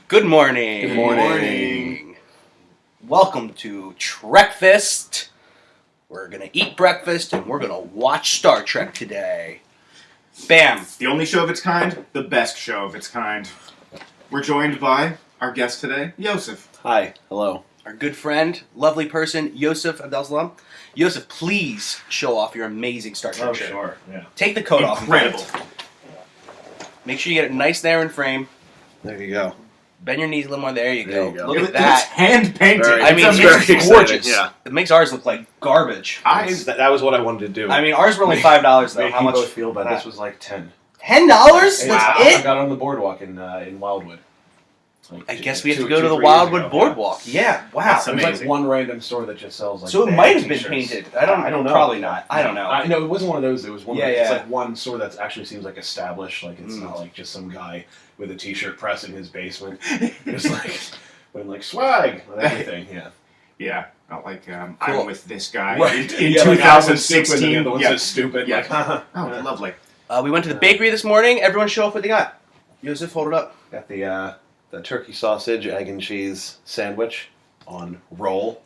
Good morning. Good morning. Welcome to TREKFAST. We're going to eat breakfast and we're going to watch Star Trek today. Bam. The only show of its kind, the best show of its kind. We're joined by our guest today, Yoseph. Hi. Hello. Our good friend, lovely person, Yoseph Abdelsalam. Yoseph, please show off your amazing Star Trek shirt. Sure. Yeah. Take the coat Incredible. off. Make sure you get it nice there in frame. There you go. Bend your knees a little more. There you go. you go. Look at It's that. hand painted. It's gorgeous. Yeah. It makes ours look like garbage. That was what I wanted to do. I mean, ours were only $5 though. Make How you much? both feel better. This was like $10. $10? Wow. That's I it? got it on the boardwalk in Wildwood. Like I guess we have to two- go to the 2-3 years Wildwood ago. Boardwalk. Yeah. Wow. That's There's amazing. like one random store that just sells like. So it bad might have been t-shirts. painted. I don't know. Probably not. I don't know. No, it wasn't one of those. It was one. Yeah, It's yeah. like one store that actually seems like established. Like it's not like just some guy with a t-shirt press in his basement. It's like with like swag and everything. Yeah. Yeah. Not like Cool. I'm with this guy Right. in Yeah, like, I was stupid, 2016. and the other one's Yeah. just stupid. Yeah. Like, haha. Oh, lovely. We went to the bakery this morning. Everyone show off what they got. Yosef, hold it up. Got the turkey sausage, egg and cheese sandwich on roll.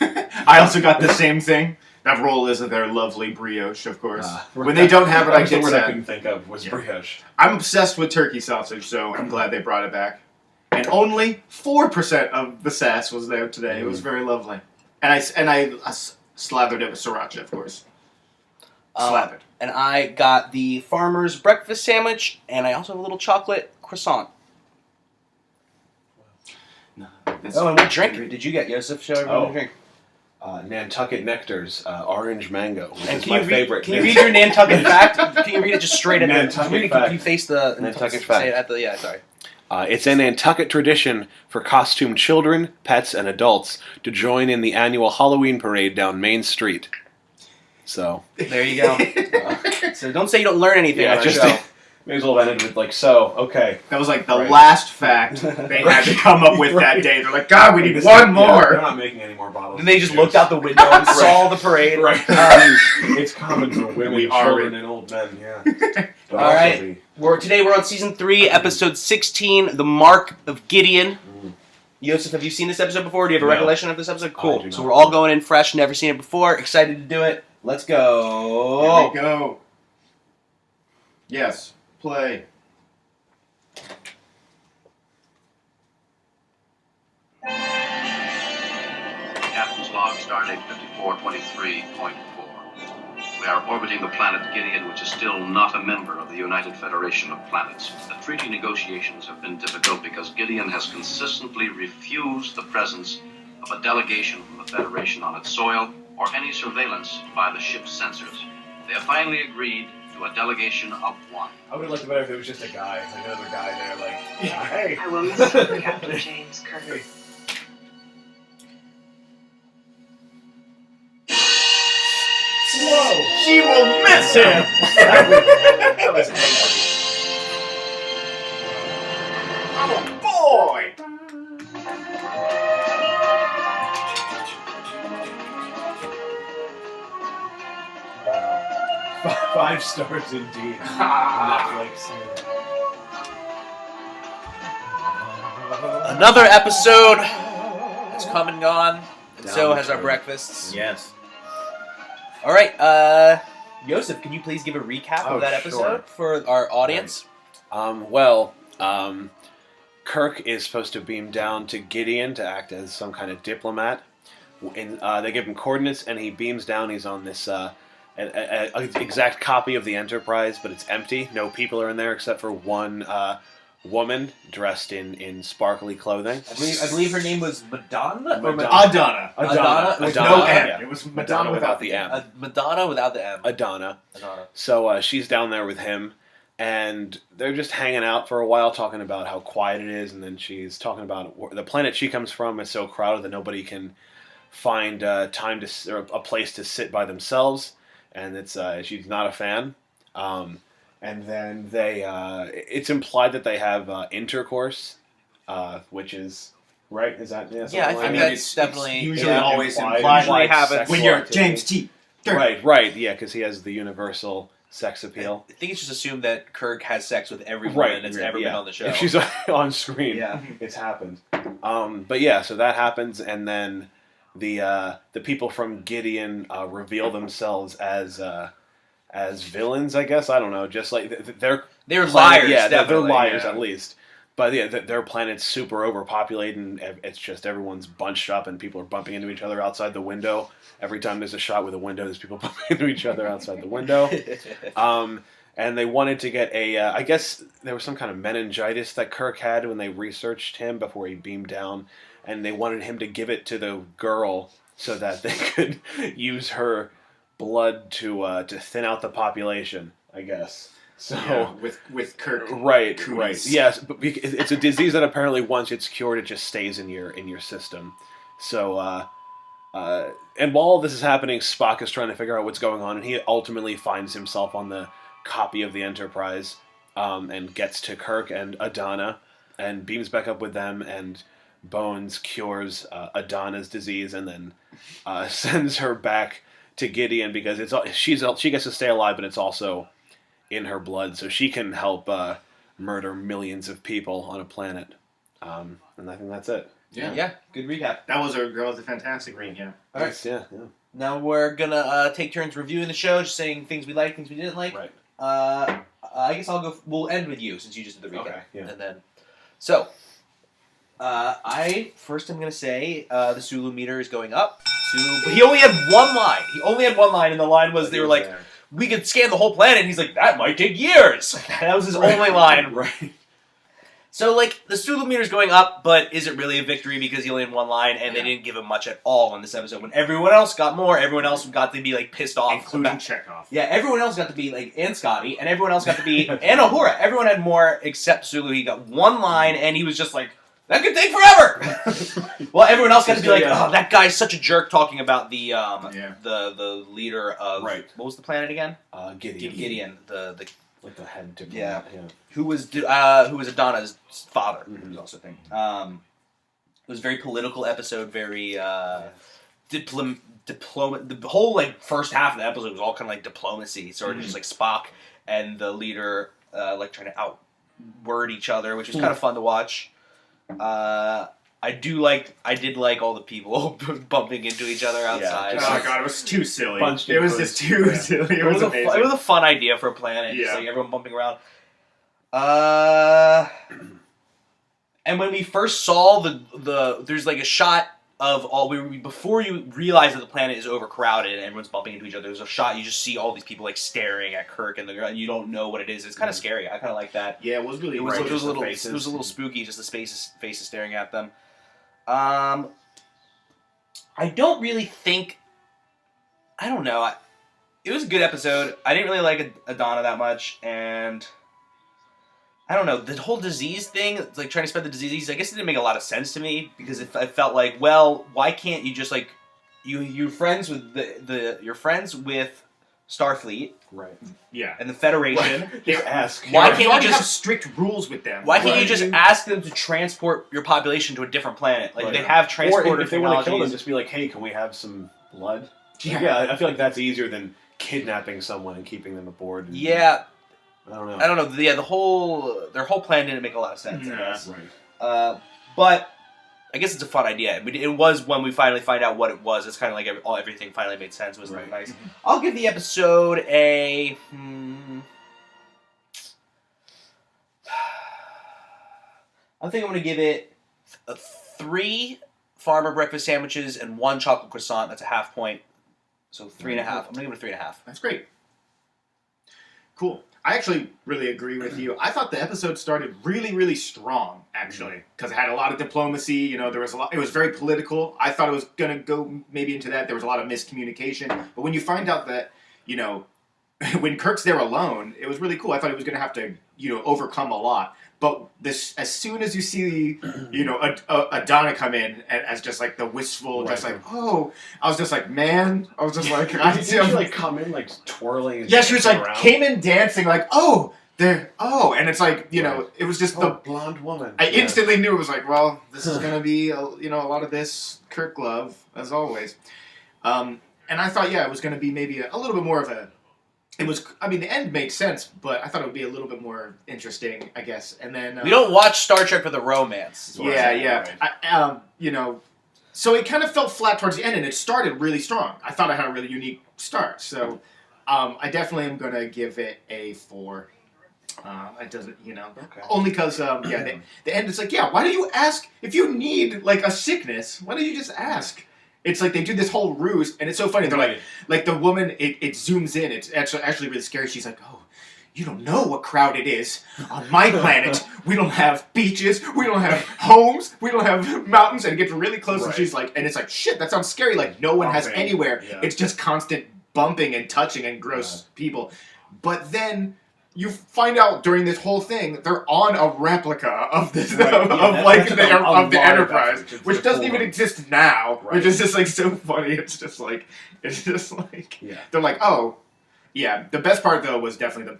I also got the same thing. That roll is their lovely brioche, of course. Right. When they don't have it, That I was the get word I sad. couldn't think of was Yeah. brioche. I'm obsessed with turkey sausage, so I'm glad they brought it back. And only 4% of the sass was there today. It was very lovely. And I slathered it with sriracha, of course. Slathered. And I got the farmer's breakfast sandwich, and I also have a little chocolate croissant. No, Oh, and what drink did you get, Yosef? Show everyone Oh. the drink. Nantucket Nectar's orange mango, which And is can my you read, favorite. Can you read your Nantucket fact? Can you read it just straight at Nantucket the? fact. Can you face the Nantucket say fact. it at the? Yeah, sorry. It's a Nantucket tradition for costumed children, pets, and adults to join in the annual Halloween parade down Main Street. So There you go. So don't say you don't learn anything on our show. may as well have ended with like so. Okay. That was like the Right. last fact they had to come up with that day. They're like, God, we need This- one yeah, more. they're not making any more bottles. Then they of just juice. looked out the window and saw the parade. Right. Um, It's common for women, We are children, it. and old men. Yeah. But All also right. the- Today we're on season 3, episode 16, the Mark of Gideon. Yosef, have you seen this episode before? Do you have a No. recollection of this episode? I Cool. do So not. we're all going in fresh, never seen it before, excited to do it. Let's go. Here we go. Yes, play. Captain's log, stardate 5423.4. We are orbiting the planet Gideon, which is still not a member of the United Federation of Planets. The treaty negotiations have been difficult because Gideon has consistently refused the presence of a delegation from the Federation on its soil or any surveillance by the ship's sensors. They have finally agreed to a delegation of one. I would have liked it better if it was just a guy, like another guy there, like, yeah, hey. I will miss you, Captain James Kirk. Whoa! She will miss him. That was angry. Oh boy! Wow. 5 stars indeed. Netflix. Another episode has come and gone, and so has our breakfasts. Yes. All right, Yosef, can you please give a recap Oh, of that episode for our audience? Kirk is supposed to beam down to Gideon to act as some kind of diplomat. And they give him coordinates, and he beams down. He's on this an exact copy of the Enterprise, but it's empty. No people are in there except for one woman dressed in sparkly clothing. I believe her name was Madonna? Or Adana. Adana? With Adana, no M. yeah. It was Madonna without the M. Madonna without the M. Adana. Madonna. So she's down there with him, and they're just hanging out for a while, talking about how quiet it is, and then she's talking about the planet she comes from is so crowded that nobody can find time to or a place to sit by themselves, and she's not a fan. And then it's implied that they have intercourse which is right. Is that Yeah, I something think like that? that's definitely usually yeah, always implied implied happens when sexual you're activity. James T. Dirk. Right, yeah, because he has the universal sex appeal. I think it's just assumed that Kirk has sex with everyone Right, that's yeah, ever yeah. been on the show. If she's on screen, Yeah. it's happened. But yeah, so that happens, and then the people from Gideon reveal themselves as villains. I guess I don't know. Just like they're They're planet- liars, Yeah, they're definitely, liars yeah. at least. But yeah, their planet's super overpopulated, and it's just everyone's bunched up, and people are bumping into each other outside the window. Every time there's a shot with a window, there's people bumping into each other outside the window. And they wanted to get I guess there was some kind of meningitis that Kirk had when they researched him before he beamed down, and they wanted him to give it to the girl so that they could use her blood to thin out the population, I guess. So Yeah, with Kirk. right, Cooties. right, yes, but it's a disease that apparently once it's cured, it just stays in your system. So, and while all this is happening, Spock is trying to figure out what's going on, and he ultimately finds himself on the copy of the Enterprise, and gets to Kirk and Adana, and beams back up with them, and Bones cures Adana's disease, and then sends her back to Gideon because she gets to stay alive, but it's also in her blood, so she can help murder millions of people on a planet. And I think that's it. Yeah, good recap. That was a fantastic read, yeah. All right. Yes, yeah. Now we're gonna take turns reviewing the show, just saying things we liked, things we didn't like. Right. I guess I'll go. We'll end with you since you just did the recap, Okay, yeah. and then. So, I first am gonna say the Sulu meter is going up. Sulu, he only had one line. He only had one line, and the line was they were like, There. "We could scan the whole planet." And he's like, "That might take years." That was his only line. Right. So, like, the Sulu meter's going up, but is it really a victory because he only had one line, and they didn't give him much at all in this episode? When everyone else got more, everyone else got to be, like, pissed off. Including Chekhov. Yeah, everyone else got to be, like, and Scotty, and everyone else got to be, and Uhura. Everyone had more except Sulu. He got one line, and he was just like, that could take forever! Well, everyone else got to be like, oh, that guy's such a jerk talking about the the leader of... Right. What was the planet again? Gideon. Gideon. The Like the head to Yeah. who was Adana's father. Mhm. Was also a thing. It was a very political episode, very the whole like first half of the episode was all kind of like diplomacy, sort of just like Spock and the leader like trying to outword each other, which was kind of fun to watch. I did like all the people bumping into each other outside. Oh my god, it was too silly. Bunched It was in just too yeah. silly. It It was was amazing. it was a fun idea for a planet, just Yeah. like everyone bumping around. And when we first saw the there's like a shot of all before you realize that the planet is overcrowded and everyone's bumping into each other. There's a shot you just see all these people like staring at Kirk and you don't know what it is. It's kind of scary. I kind of like that. Yeah, it was really It was, great. it was a the little faces. it was a little spooky, just the faces staring at them. I don't really think. I don't know. It was a good episode. I didn't really like Adana that much, and I don't know, the whole disease thing, like trying to spread the disease. I guess it didn't make a lot of sense to me because I felt like, well, why can't you just like you're friends with you're friends with Starfleet Right. Yeah. and the Federation. Just ask. Why You can't you already just- have strict rules with them? Why can't you Right. just ask them to transport your population to a different planet? Like Right. they have Or transporter if they want to kill them, technologies. just be like, hey, can we have some blood? Yeah. I feel like that's easier than kidnapping someone and keeping them aboard. And, Yeah, I don't know. I don't know. Yeah, their whole plan didn't make a lot of sense. I Nah. guess. Right. But I guess it's a fun idea. It was when we finally find out what it was. It's kind of like everything finally made sense. It was Right. nice. I'll give the episode a. I think I'm going to give it 3 farmer breakfast sandwiches and 1 chocolate croissant. That's a half point. So 3.5. I'm going to give it a 3.5. That's great. Cool. I actually really agree with you. I thought the episode started really, really strong, actually, because it had a lot of diplomacy. You know, there was a lot. It was very political. I thought it was gonna go maybe into that. There was a lot of miscommunication. But when you find out that, you know, when Kirk's there alone, it was really cool. I thought he was gonna have to, you know, overcome a lot. But as soon as you see, you know, Adana come in as just like the wistful, just like, oh, I was just like, man, I was just like, I Did see she him like come in like twirling? And yeah, she was dancing like, around? came in dancing, like, oh, and it's like, it was just the blonde woman. I instantly knew it was like, well, this is going to be, a lot of this Kirk love, as always. And I thought, it was going to be maybe a little bit more of a, the end made sense, but I thought it would be a little bit more interesting, I guess. And then... we don't watch Star Trek for the romance. Yeah. Right. So it kind of felt flat towards the end, and it started really strong. I thought it had a really unique start. So I definitely am going to give it a 4. It doesn't, Okay. only because, the end is like, why do you ask, if you need, like, a sickness, why don't you just ask? It's like they do this whole ruse, and it's so funny. They're like the woman, it zooms in, it's actually really scary. She's like, oh, you don't know what crowd it is. On my planet, we don't have beaches, we don't have homes, we don't have mountains, and it gets really close, and she's like, and it's like, shit, that sounds scary, like no one has anywhere. Yeah. It's just constant bumping and touching and gross people. But then... you find out during this whole thing they're on a replica of this of the Enterprise, which doesn't even exist now, which is just like so funny. It's just like they're like, oh yeah. The best part though was definitely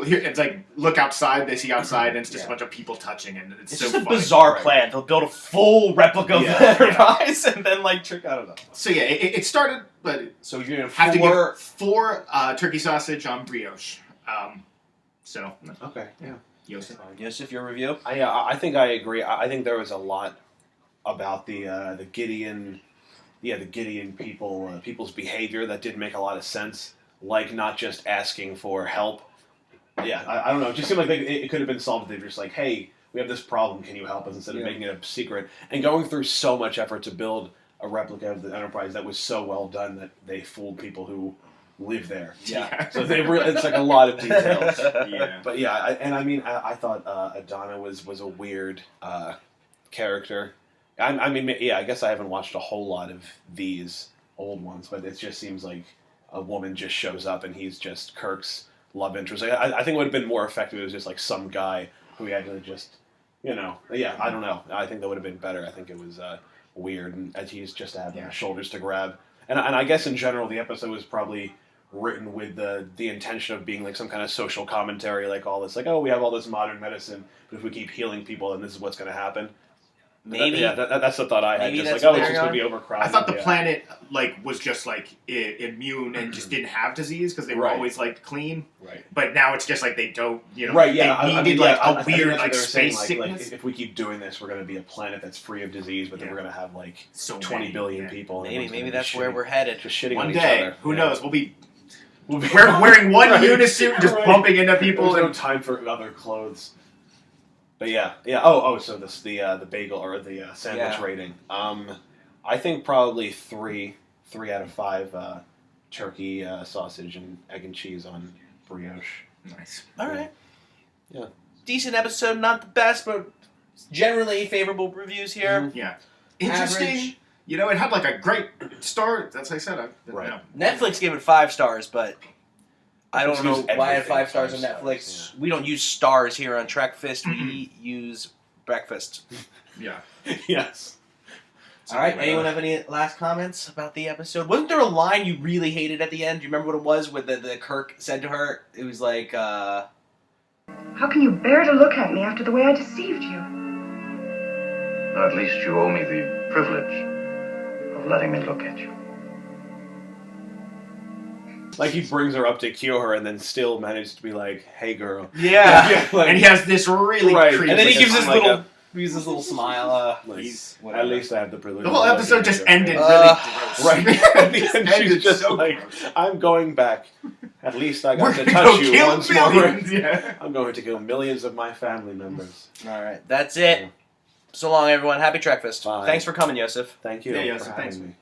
here it's like look outside. They see outside and it's just a bunch of people touching, and it's so just a funny. bizarre plan. They'll build a full replica of the Enterprise and then trick. I don't know. So it started, but so you're gonna have to give 4 turkey sausage on brioche. Okay, yeah. Yosef, your review? I think I agree. I think there was a lot about the Gideon, the Gideon people's behavior that didn't make a lot of sense. Like not just asking for help. Yeah, I don't know. It just seemed like it could have been solved. They were just like, hey, we have this problem. Can you help us? Instead of making it a secret and going through so much effort to build a replica of the Enterprise that was so well done that they fooled people who live there. Yeah. So it's like a lot of details. Yeah. But I thought Adana was a weird character. I guess I haven't watched a whole lot of these old ones, but it just seems like a woman just shows up and he's just Kirk's love interest. I think it would have been more effective if it was just like some guy who he had to just, I don't know. I think that would have been better. I think it was weird, and he's just to have shoulders to grab. And I guess in general, the episode was probably written with the intention of being like some kind of social commentary, like all this, like, oh, we have all this modern medicine, but if we keep healing people, then this is what's going to happen. Maybe. That's the thought I had. Just like, it's just going to be overcrowded. I thought the planet was just like immune and just didn't have disease because they were always like clean. Right. But now it's just like they don't. Right. Yeah. They needed a weird like space saying, sickness. Like, if we keep doing this, we're going to be a planet that's free of disease, but then we're going to have like so 20 billion people. Maybe that's where we're headed. Just shitting one on day. each other. Who knows? We'll be wearing one unisuit, just bumping into people. There's no time for other clothes. But yeah. Oh, so this the bagel or the sandwich rating. I think probably 3 out of 5 turkey, sausage, and egg and cheese on brioche. Nice. All right. Yeah. Decent episode, not the best, but generally favorable reviews here. Mm-hmm. Yeah. Interesting. Average. It had like a great start. That's what I said. Netflix gave it 5 stars, but I don't know why I had 5 stars on 5 Netflix. stars, We don't use stars here on TREKFAST. We use breakfast. Yeah. Yes. All right. Anyone have any last comments about the episode? Wasn't there a line you really hated at the end? Do you remember what it was? With the Kirk said to her, it was like, How can you bear to look at me after the way I deceived you? At least you owe me the privilege of letting me look at you. Like he brings her up to cure her, and then still manages to be like, "Hey, girl." yeah. And he has this really creepy. And then he gives his like little smile. At least I have the privilege. The whole episode just ended really gross. Right. At the end, she's just so like, gross. "I'm going back. At least I got We're to gonna touch you kill once millions. more. Yeah. I'm going to kill millions of my family members." All right. That's it. So long, everyone. Happy TREKFAST. Bye. Thanks for coming, Yosef. Thank you Yeah, for so having thanks. me.